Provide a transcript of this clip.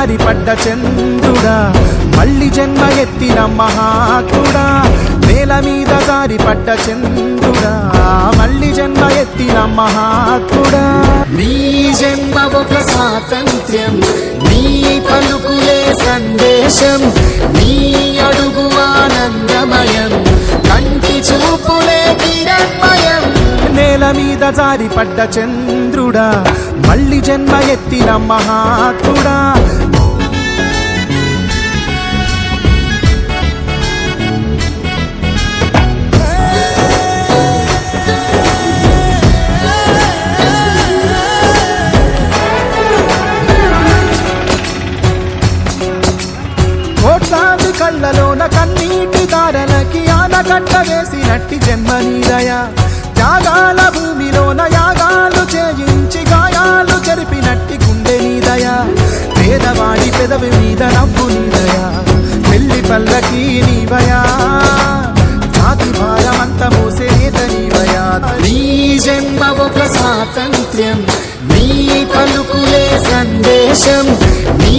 జారిపడ్డ చంద్రుడా మళ్ళీ జన్మ ఎత్తిన మహాత్ముడా నేల మీద జారిపడ్డ చంద్రుడా మళ్ళీ జన్మ ఎత్తిన మహాత్ముడా నీ జన్మ ఒక స్వాతంత్ర్యం నీ పలుకులే సందేశం నీ అడుగు ఆనందమయం కంటి చూపులే కిరణ్మయం నేల మీద జారిపడ్డ చంద్రుడా మళ్ళీ జన్మ ఎత్తిన మహాత్ముడా కోట్లాది కళ్ళలోన కన్నీటి దారలకి ఆనకట్ట వేసినట్టి జన్మ నీదయా త్యాగాల భూమిలోన యాగాలు చేయించి గాయాలు చెరిపినట్టి గుండె నీదయా పేదవాడి పెదవి మీద నవ్వు నీదయా పెళ్లి పల్లకి నీవయా జాతి భారమంత మోసే నేత నీవయా నీ జన్మ ఒక స్వాతంత్ర్యం నీ పలుకులే సందేశం నీ